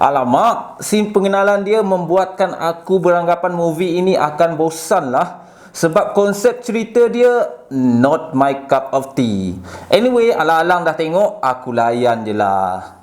Alamak, scene pengenalan dia membuatkan aku beranggapan movie ini akan bosan lah. Sebab konsep cerita dia not my cup of tea. Anyway, alang-alang dah tengok, aku layan je lah.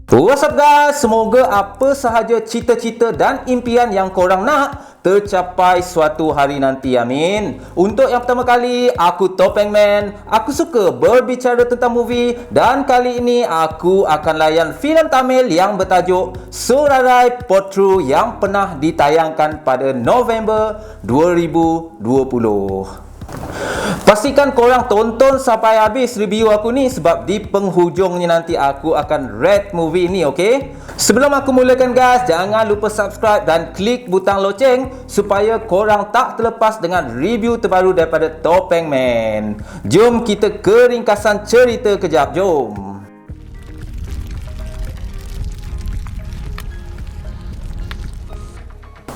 What's up guys, semoga apa sahaja cita-cita dan impian yang korang nak tercapai suatu hari nanti, amin. Untuk yang pertama kali, aku Topeng Man. Aku suka berbicara tentang movie dan kali ini aku akan layan filem Tamil yang bertajuk Surarai Potru yang pernah ditayangkan pada November 2020. Pastikan korang tonton sampai habis review aku ni sebab di penghujungnya nanti aku akan rate movie ni, okey? Sebelum aku mulakan guys, jangan lupa subscribe dan klik butang loceng supaya korang tak terlepas dengan review terbaru daripada Topeng Man. Jom kita ke ringkasan cerita kejap, jom.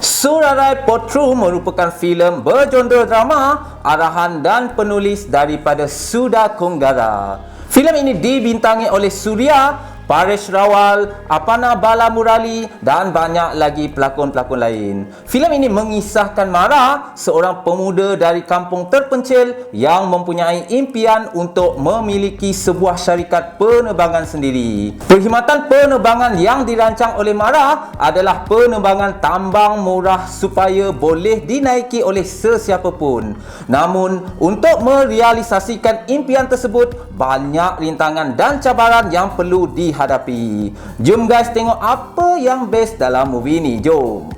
Surarai Potru merupakan filem bergenre drama, arahan dan penulis daripada Sudha Konggara. Filem ini dibintangi oleh Surya, Paresh Rawal, Apana Bala Murali dan banyak lagi pelakon-pelakon lain. Filem ini mengisahkan Mara, seorang pemuda dari kampung terpencil yang mempunyai impian untuk memiliki sebuah syarikat penerbangan sendiri. Perkhidmatan penerbangan yang dirancang oleh Mara adalah penerbangan tambang murah supaya boleh dinaiki oleh sesiapa pun. Namun, untuk merealisasikan impian tersebut, banyak rintangan dan cabaran yang perlu dihadapi. Jom guys tengok apa yang best dalam movie ni, jom.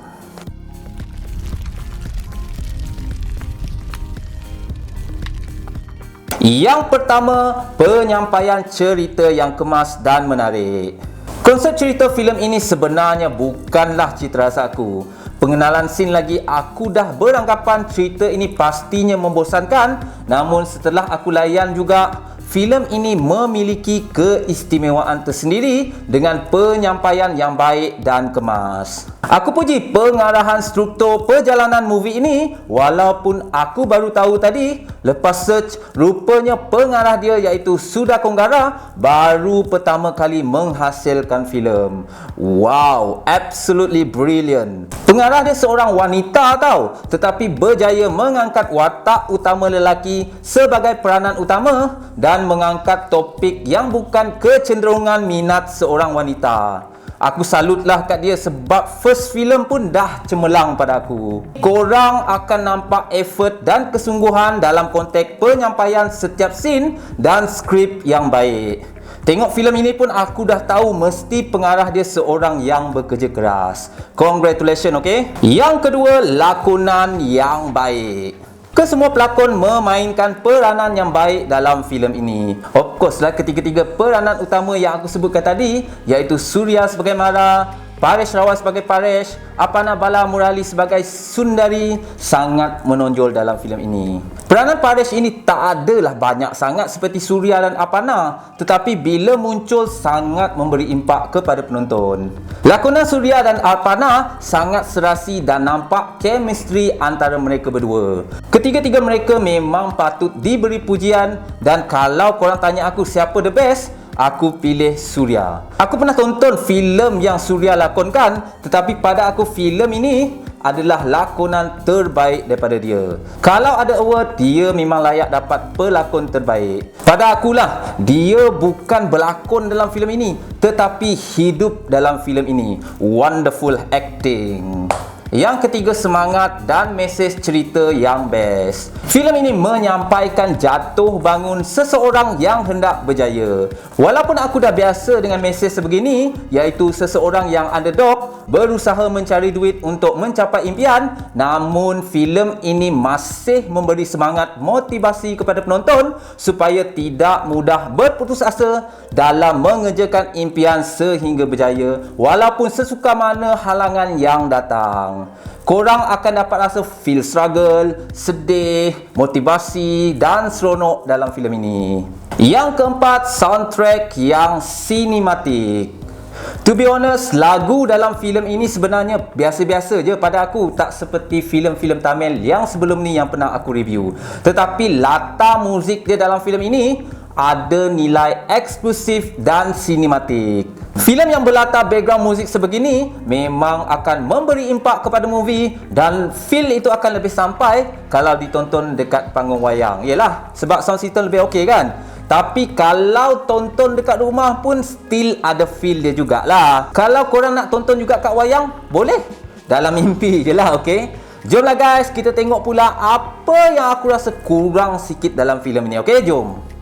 Yang pertama, penyampaian cerita yang kemas dan menarik. Konsep cerita filem ini sebenarnya bukanlah cita rasa aku. Pengenalan scene lagi aku dah beranggapan cerita ini pastinya membosankan. Namun setelah aku layan juga, filem ini memiliki keistimewaan tersendiri dengan penyampaian yang baik dan kemas. Aku puji pengarahan struktur perjalanan movie ini walaupun aku baru tahu tadi lepas search rupanya pengarah dia iaitu Sudha Konggara baru pertama kali menghasilkan filem. Wow, absolutely brilliant. Pengarah dia seorang wanita tau, tetapi berjaya mengangkat watak utama lelaki sebagai peranan utama dan mengangkat topik yang bukan kecenderungan minat seorang wanita. Aku salutlah kat dia sebab first film pun dah cemerlang pada aku. Korang akan nampak effort dan kesungguhan dalam konteks penyampaian setiap scene dan skrip yang baik. Tengok filem ini pun aku dah tahu mesti pengarah dia seorang yang bekerja keras. Congratulations, okey? Yang kedua, lakonan yang baik. Kesemua pelakon memainkan peranan yang baik dalam filem ini. Of course lah, ketiga-tiga peranan utama yang aku sebutkan tadi iaitu Surya sebagai Mara, Paresh Rawal sebagai Paresh, Apana Bala Murali sebagai Sundari sangat menonjol dalam filem ini. Peranan Paresh ini tak adalah banyak sangat seperti Surya dan Apana, tetapi bila muncul sangat memberi impak kepada penonton. Lakonan Surya dan Apana sangat serasi dan nampak chemistry antara mereka berdua. Ketiga-tiga mereka memang patut diberi pujian dan kalau korang tanya aku siapa the best, aku pilih Surya. Aku pernah tonton filem yang Surya lakonkan, tetapi pada aku filem ini adalah lakonan terbaik daripada dia. Kalau ada award, dia memang layak dapat pelakon terbaik. Pada akulah, dia bukan berlakon dalam filem ini, tetapi hidup dalam filem ini. Wonderful acting. Yang ketiga, semangat dan mesej cerita yang best. Filem ini menyampaikan jatuh bangun seseorang yang hendak berjaya. Walaupun aku dah biasa dengan mesej sebegini, iaitu seseorang yang underdog berusaha mencari duit untuk mencapai impian, namun filem ini masih memberi semangat motivasi kepada penonton supaya tidak mudah berputus asa dalam mengerjakan impian sehingga berjaya walaupun sesuka mana halangan yang datang. Korang akan dapat rasa feel struggle, sedih, motivasi dan seronok dalam filem ini. Yang keempat, soundtrack yang sinematik. To be honest, lagu dalam filem ini sebenarnya biasa-biasa je pada aku. Tak seperti filem-filem Tamil yang sebelum ni yang pernah aku review. Tetapi latar muzik dia dalam filem ini ada nilai eksklusif dan sinematik. Filem yang berlatar background muzik sebegini memang akan memberi impak kepada movie dan feel itu akan lebih sampai kalau ditonton dekat panggung wayang. Yelah, sebab sound system lebih okey kan? Tapi kalau tonton dekat rumah pun still ada feel dia jugalah. Kalau korang nak tonton juga kat wayang, boleh. Dalam mimpi je lah, okey? Jomlah guys, kita tengok pula apa yang aku rasa kurang sikit dalam filem ini, okey? Jom.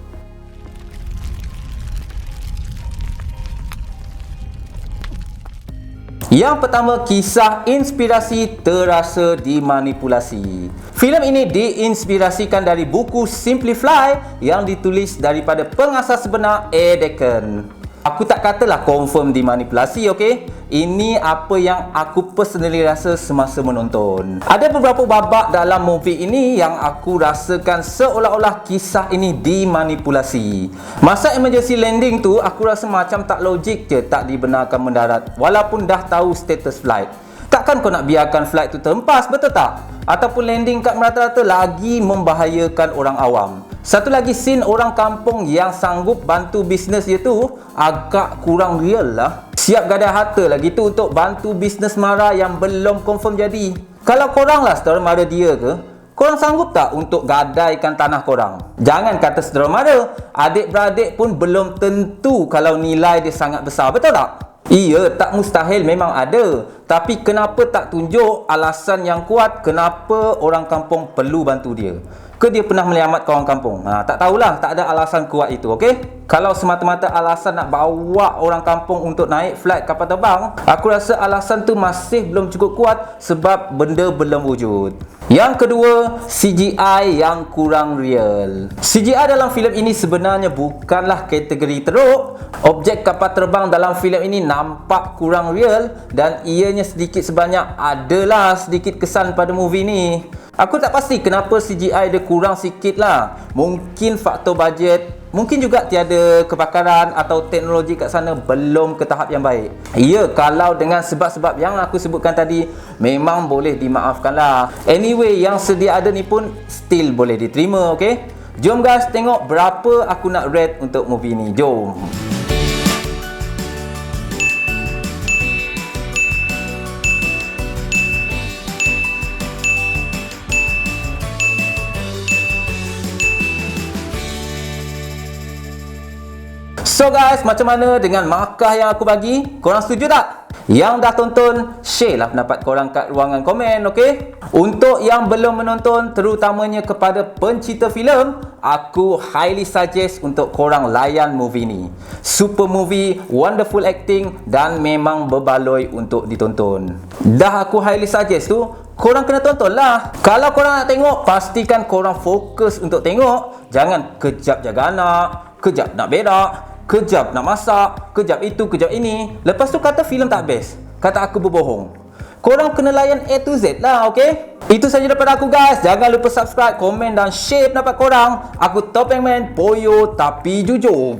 Yang pertama, kisah inspirasi terasa dimanipulasi. Filem ini diinspirasikan dari buku Simplify yang ditulis daripada pengasas sebenar A. Deacon. Aku tak katalah confirm dimanipulasi, okey? Ini apa yang aku personally rasa semasa menonton. Ada beberapa babak dalam movie ini yang aku rasakan seolah-olah kisah ini dimanipulasi. Masa emergency landing tu, aku rasa macam tak logik je tak dibenarkan mendarat walaupun dah tahu status flight. Takkan kau nak biarkan flight tu terhempas, betul tak? Ataupun landing kat merata-rata lagi membahayakan orang awam. Satu lagi, scene orang kampung yang sanggup bantu bisnes dia tu agak kurang real lah. Siap gadai harta lagi tu untuk bantu bisnes mara yang belum confirm jadi. Kalau korang lah saudara mara dia ke, korang sanggup tak untuk gadaikan tanah korang? Jangan kata saudara mara, adik-beradik pun belum tentu kalau nilai dia sangat besar, betul tak? Iya, tak mustahil memang ada. Tapi kenapa tak tunjuk alasan yang kuat kenapa orang kampung perlu bantu dia? Ke dia pernah menyelamatkan orang kampung? Tak tahulah, tak ada alasan kuat itu, okey? Kalau semata-mata alasan nak bawa orang kampung untuk naik flight kapal terbang, aku rasa alasan tu masih belum cukup kuat sebab benda belum wujud. Yang kedua, CGI yang kurang real. CGI dalam filem ini sebenarnya bukanlah kategori teruk. Objek kapal terbang dalam filem ini nampak kurang real dan ianya sedikit sebanyak adalah sedikit kesan pada movie ni. Aku tak pasti kenapa CGI dia kurang sikit lah. Mungkin faktor bajet, mungkin juga tiada kepakaran atau teknologi kat sana belum ke tahap yang baik. Ya, kalau dengan sebab-sebab yang aku sebutkan tadi, memang boleh dimaafkan lah. Anyway, yang sedia ada ni pun still boleh diterima, okay? Jom guys tengok berapa aku nak rate untuk movie ni. Jom. So guys, macam mana dengan markah yang aku bagi? Korang setuju tak? Yang dah tonton, share lah pendapat korang kat ruangan komen, okey? Untuk yang belum menonton, terutamanya kepada pencipta filem, aku highly suggest untuk korang layan movie ni. Super movie, wonderful acting dan memang berbaloi untuk ditonton. Dah aku highly suggest tu, korang kena tonton lah. Kalau korang nak tengok, pastikan korang fokus untuk tengok. Jangan kejap jaga anak, kejap nak berak, kejap nak masak, kejap itu, kejap ini. Lepas tu kata filem tak best. Kata aku berbohong. Korang kena layan A to Z lah, okey? Itu saja daripada aku guys. Jangan lupa subscribe, komen dan share pendapat korang. Aku Topeng Man, boyo tapi jujur.